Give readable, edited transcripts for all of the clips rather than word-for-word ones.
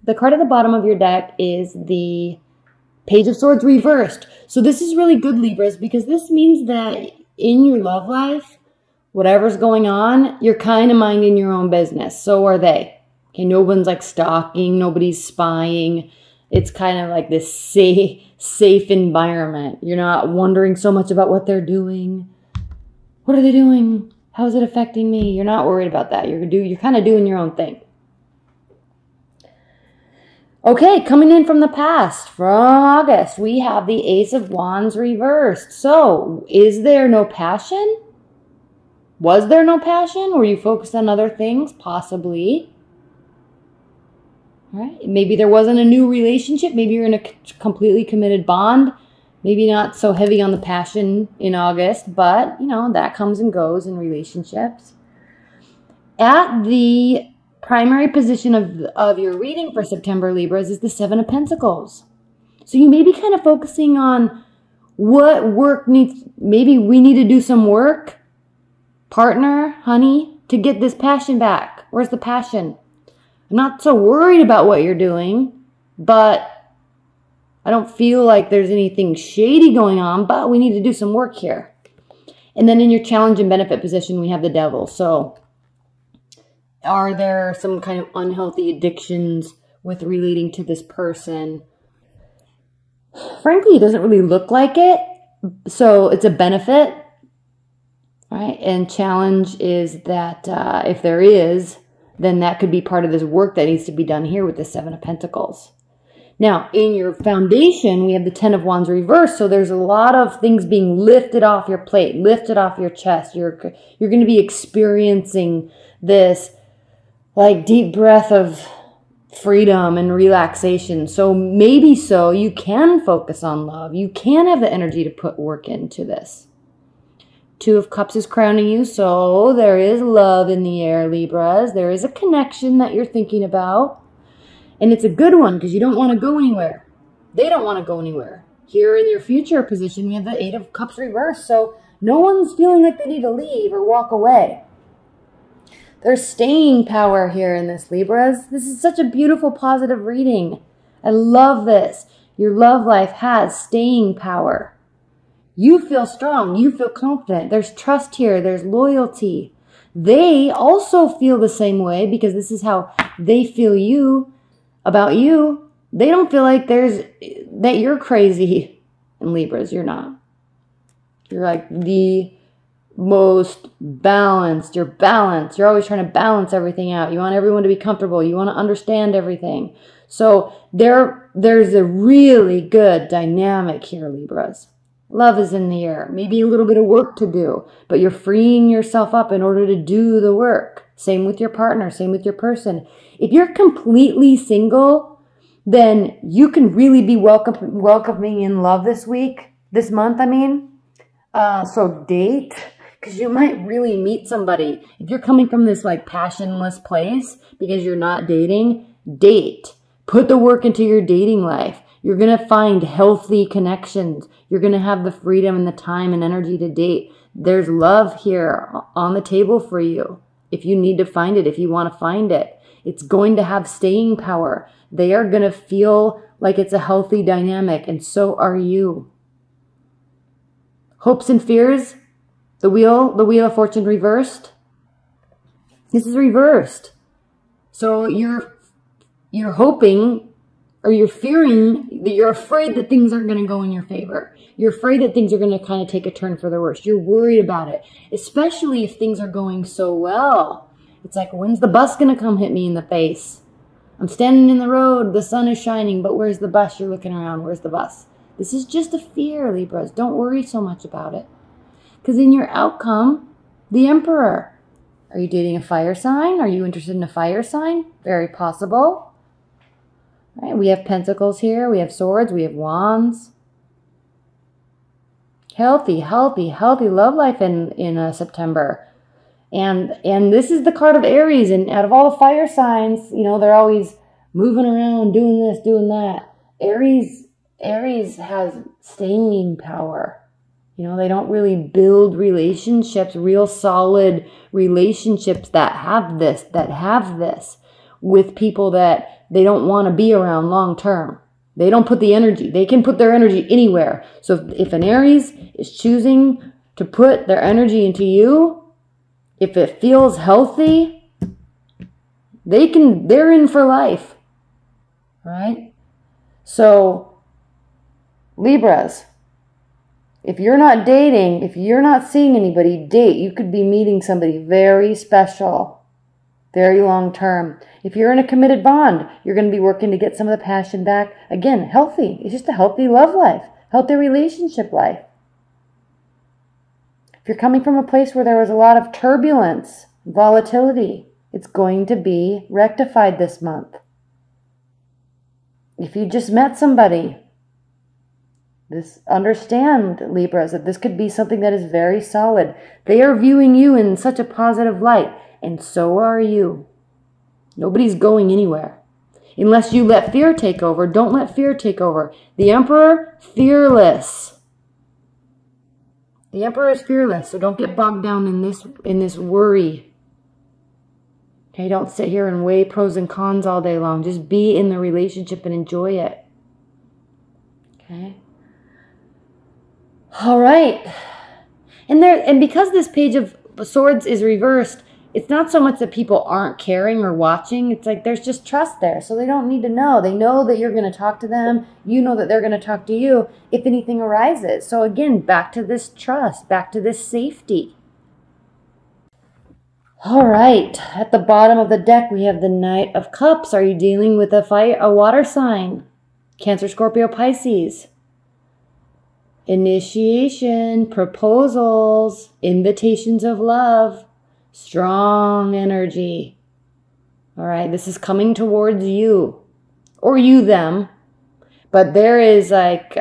The card at the bottom of your deck is the Page of Swords reversed. So this is really good, Libras, because this means that in your love life, whatever's going on, you're kind of minding your own business. So are they. Okay, no one's like stalking, nobody's spying. It's kind of like this safe environment. You're not wondering so much about what they're doing. What are they doing? How is it affecting me? You're not worried about that. You're kind of doing your own thing. Okay, coming in from the past, from August, we have the Ace of Wands reversed. So, is there no passion? Was there no passion? Were you focused on other things? Possibly. Right? Maybe there wasn't a new relationship. Maybe you're in a completely committed bond. Maybe not so heavy on the passion in August, but, you know, that comes and goes in relationships. At the primary position of your reading for September, Libras, is the Seven of Pentacles. So you may be kind of focusing on what work needs. Maybe we need to do some work, partner, honey, to get this passion back. Where's the passion? I'm not so worried about what you're doing, but I don't feel like there's anything shady going on, but we need to do some work here. And then in your challenge and benefit position, we have the Devil. So are there some kind of unhealthy addictions with relating to this person? Frankly, it doesn't really look like it. So it's a benefit, right? And challenge is that if there is, then that could be part of this work that needs to be done here with the Seven of Pentacles. Now, in your foundation, we have the Ten of Wands reversed. So there's a lot of things being lifted off your plate, lifted off your chest. You're going to be experiencing this like deep breath of freedom and relaxation. So maybe so you can focus on love. You can have the energy to put work into this. Two of Cups is crowning you. So there is love in the air, Libras. There is a connection that you're thinking about. And it's a good one because you don't want to go anywhere. They don't want to go anywhere. Here in your future position, we have the Eight of Cups reversed. So no one's feeling like they need to leave or walk away. There's staying power here in this, Libras. This is such a beautiful, positive reading. I love this. Your love life has staying power. You feel strong. You feel confident. There's trust here. There's loyalty. They also feel the same way because this is how they feel about you. They don't feel like that you're crazy. And Libras, you're not. You're like the most balanced. You're balanced. You're always trying to balance everything out. You want everyone to be comfortable. You want to understand everything. So there's a really good dynamic here, Libras. Love is in the air. Maybe a little bit of work to do, but you're freeing yourself up in order to do the work. Same with your partner, same with your person. If you're completely single, then you can really be welcoming in love this month, I mean. So date, because you might really meet somebody. If you're coming from this like passionless place because you're not dating, date. Put the work into your dating life. You're going to find healthy connections. You're going to have the freedom and the time and energy to date. There's love here on the table for you. If you need to find it, if you want to find it, it's going to have staying power. They are going to feel like it's a healthy dynamic, and so are you. Hopes and fears, the Wheel of Fortune reversed. This is reversed. So you're hoping, or you're fearing, that you're afraid that things aren't going to go in your favor. You're afraid that things are going to kind of take a turn for the worse. You're worried about it, especially if things are going so well. It's like, when's the bus going to come hit me in the face? I'm standing in the road, the sun is shining, but where's the bus? You're looking around, where's the bus? This is just a fear, Libras. Don't worry so much about it. Because in your outcome, the Emperor. Are you dating a fire sign? Are you interested in a fire sign? Very possible. Right, we have Pentacles here, we have Swords, we have Wands. Healthy love life in September. And this is the card of Aries, and out of all the fire signs, you know, they're always moving around, doing this, doing that. Aries has staying power. You know, they don't really build relationships, real solid relationships that have this with people that they don't want to be around long term. They don't put the energy. They can put their energy anywhere. So if an Aries is choosing to put their energy into you, if it feels healthy, they're in for life. Right? So Libras, if you're not dating, if you're not seeing anybody date, you could be meeting somebody very special, very long term. If you're in a committed bond, you're going to be working to get some of the passion back. Again, healthy. It's just a healthy love life, healthy relationship life. If you're coming from a place where there was a lot of turbulence, volatility, it's going to be rectified this month. If you just met somebody, understand, Libras, that this could be something that is very solid. They are viewing you in such a positive light, and so are you. Nobody's going anywhere. Unless you let fear take over, don't let fear take over. The Emperor, fearless. The Emperor is fearless, so don't get bogged down in this worry. Okay, don't sit here and weigh pros and cons all day long. Just be in the relationship and enjoy it. Okay? All right. And because this Page of Swords is reversed, it's not so much that people aren't caring or watching. It's like there's just trust there. So they don't need to know. They know that you're going to talk to them. You know that they're going to talk to you if anything arises. So again, back to this trust, back to this safety. All right. At the bottom of the deck, we have the Knight of Cups. Are you dealing with a water sign? Cancer, Scorpio, Pisces. Initiation, proposals, invitations of love, strong energy. All right, this is coming towards you, or you them, but there is like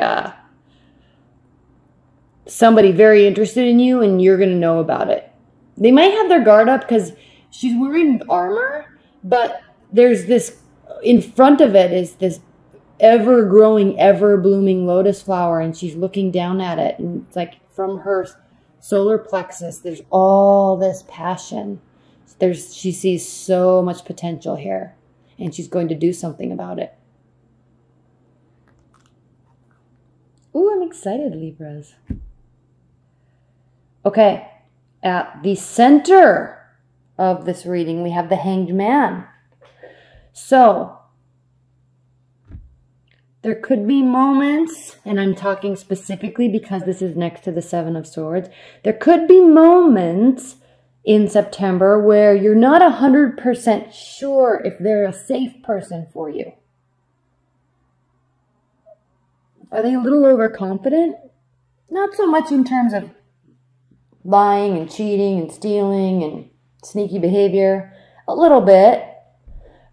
somebody very interested in you, and you're going to know about it. They might have their guard up because she's wearing armor, but there's this, in front of it is this ever-growing, ever-blooming lotus flower, and she's looking down at it, and it's like from her solar plexus, there's all this passion. She sees so much potential here, and she's going to do something about it. Ooh, I'm excited, Libras. Okay, at the center of this reading, we have the Hanged Man. So there could be moments, and I'm talking specifically because this is next to the Seven of Swords. There could be moments in September where you're not 100% sure if they're a safe person for you. Are they a little overconfident? Not so much in terms of lying and cheating and stealing and sneaky behavior. A little bit.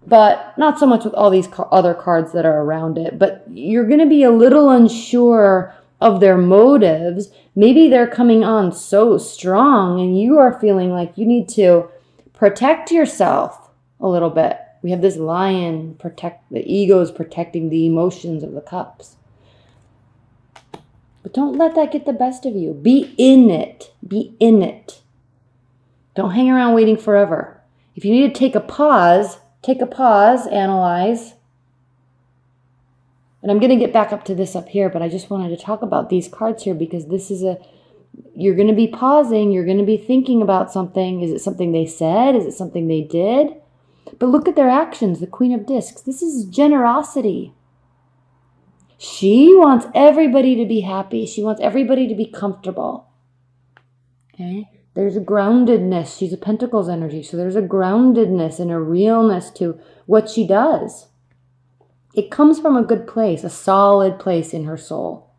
But not so much with all these other cards that are around it. But you're going to be a little unsure of their motives. Maybe they're coming on so strong and you are feeling like you need to protect yourself a little bit. We have this Lion, the ego is protecting the emotions of the cups. But don't let that get the best of you. Be in it. Be in it. Don't hang around waiting forever. If you need to take a pause, analyze. And I'm going to get back up to this up here, but I just wanted to talk about these cards here because this is you're going to be pausing, you're going to be thinking about something. Is it something they said? Is it something they did? But look at their actions, the Queen of Discs. This is generosity. She wants everybody to be happy. She wants everybody to be comfortable. Okay? There's a groundedness. She's a Pentacles energy. So there's a groundedness and a realness to what she does. It comes from a good place, a solid place in her soul.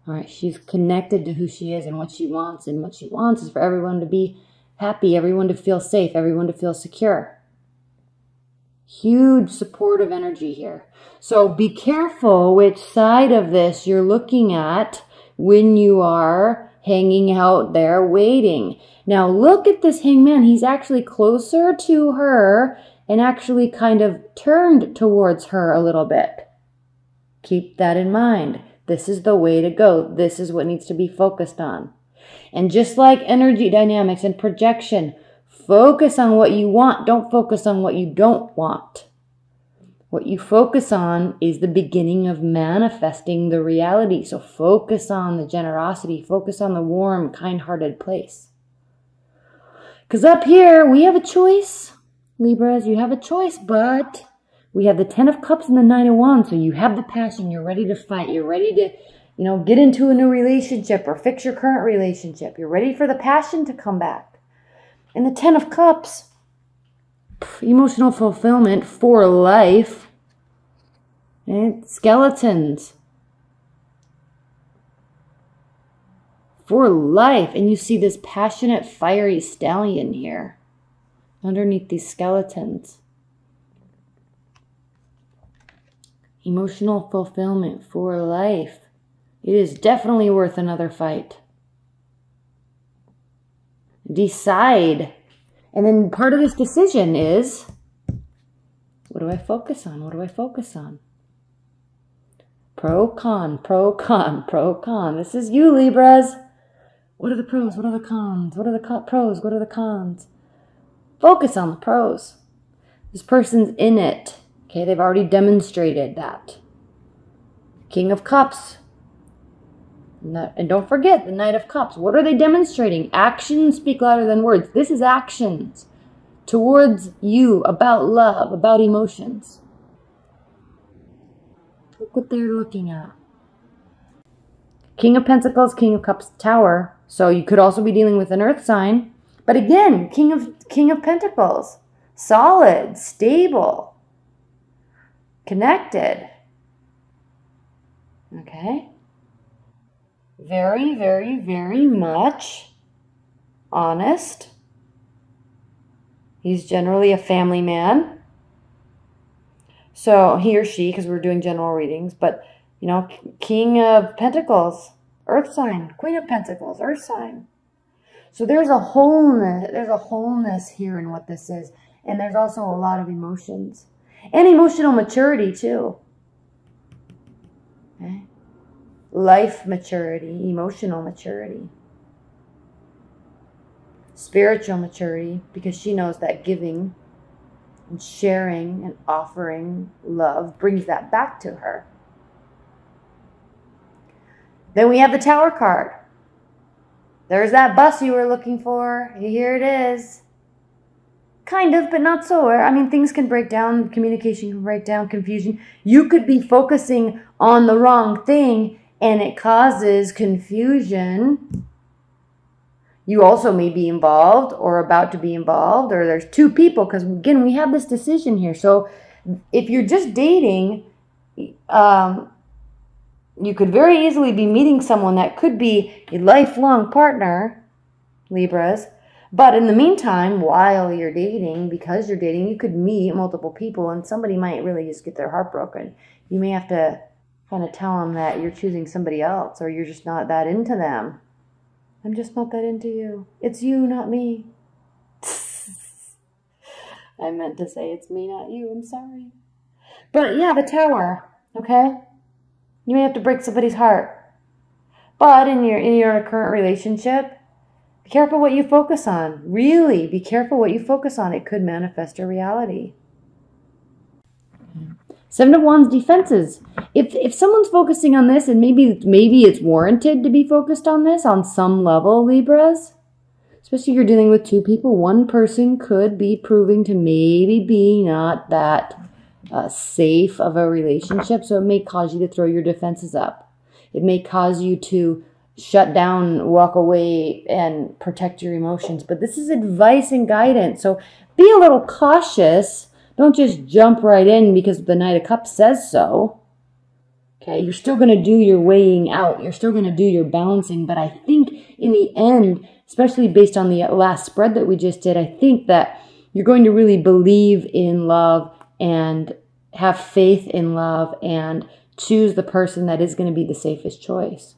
All right, she's connected to who she is and what she wants. And what she wants is for everyone to be happy, everyone to feel safe, everyone to feel secure. Huge supportive energy here. So be careful which side of this you're looking at when you are hanging out there waiting. Now look at this hangman. He's actually closer to her and actually kind of turned towards her a little bit. Keep that in mind. This is the way to go. This is what needs to be focused on. And just like energy dynamics and projection, focus on what you want. Don't focus on what you don't want. What you focus on is the beginning of manifesting the reality. So focus on the generosity. Focus on the warm, kind-hearted place. Because up here, we have a choice. Libras, you have a choice, but we have the 10 of Cups and the 9 of Wands. So you have the passion. You're ready to fight. You're ready to, get into a new relationship or fix your current relationship. You're ready for the passion to come back. And the 10 of Cups, emotional fulfillment for life. And skeletons. For life. And you see this passionate, fiery stallion here underneath these skeletons. Emotional fulfillment for life. It is definitely worth another fight. Decide. And then part of this decision is, what do I focus on? What do I focus on? Pro, con, pro, con, pro, con. This is you, Libras. What are the pros? What are the cons? What are the pros? What are the cons? Focus on the pros. This person's in it. Okay, they've already demonstrated that. King of Cups. And don't forget the Knight of Cups. What are they demonstrating? Actions speak louder than words. This is actions towards you, about love, about emotions. Look what they're looking at. King of Pentacles, King of Cups, Tower. So you could also be dealing with an earth sign. But again, King of Pentacles. Solid, stable, connected. Okay. Very, very, very much honest. He's generally a family man. So he or she, because we're doing general readings, but King of Pentacles, earth sign, Queen of Pentacles, earth sign. So there's a wholeness here in what this is. And there's also a lot of emotions. And emotional maturity too. Okay? Life maturity, emotional maturity. Spiritual maturity, because she knows that giving and sharing and offering love brings that back to her. Then we have the Tower card. There's that bus you were looking for. Here it is. Kind of, but not so. I mean, things can break down. Communication can break down. Confusion. You could be focusing on the wrong thing and it causes confusion. You also may be involved or about to be involved, or there's two people, because again, we have this decision here. So if you're just dating, you could very easily be meeting someone that could be a lifelong partner, Libras. But in the meantime, while you're dating, because you're dating, you could meet multiple people and somebody might really just get their heart broken. You may have to kind of tell them that you're choosing somebody else or you're just not that into them. I'm just not that into you. It's you, not me. I meant to say it's me, not you. I'm sorry. But yeah, the Tower, okay? You may have to break somebody's heart. But in your current relationship, be careful what you focus on. Really, be careful what you focus on. It could manifest a reality. Seven of Wands, defenses. If someone's focusing on this, and maybe it's warranted to be focused on this on some level, Libras, especially if you're dealing with two people, one person could be proving to maybe be not that safe of a relationship. So it may cause you to throw your defenses up. It may cause you to shut down, walk away, and protect your emotions. But this is advice and guidance. So be a little cautious. Don't just jump right in because the Knight of Cups says so. Okay, you're still going to do your weighing out. You're still going to do your balancing. But I think in the end, especially based on the last spread that we just did, I think that you're going to really believe in love and have faith in love and choose the person that is going to be the safest choice.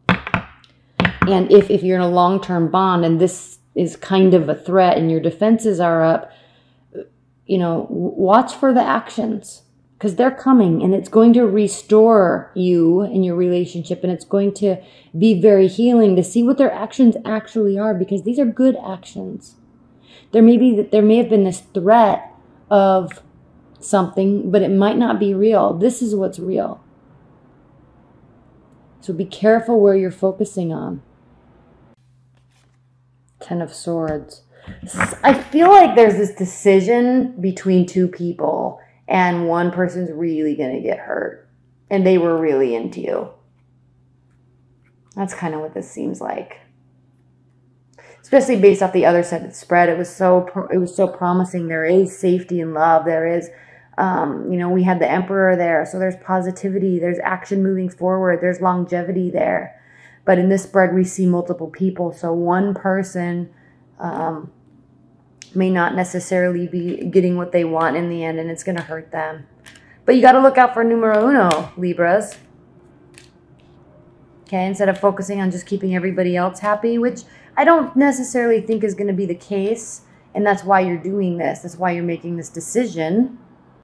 And if you're in a long-term bond and this is kind of a threat and your defenses are up, watch for the actions because they're coming and it's going to restore you in your relationship and it's going to be very healing to see what their actions actually are because these are good actions. There may have been this threat of something, but it might not be real. This is what's real. So be careful where you're focusing on. Ten of Swords. I feel like there's this decision between two people and one person's really going to get hurt. And they were really into you. That's kind of what this seems like. Especially based off the other side of the spread. It was so promising. There is safety and love. There is, you know, we had the Emperor there. So there's positivity. There's action moving forward. There's longevity there. But in this spread, we see multiple people. So one person may not necessarily be getting what they want in the end, and it's going to hurt them. But you got to look out for numero uno, Libras. Okay, instead of focusing on just keeping everybody else happy, which I don't necessarily think is going to be the case. And that's why you're doing this. That's why you're making this decision.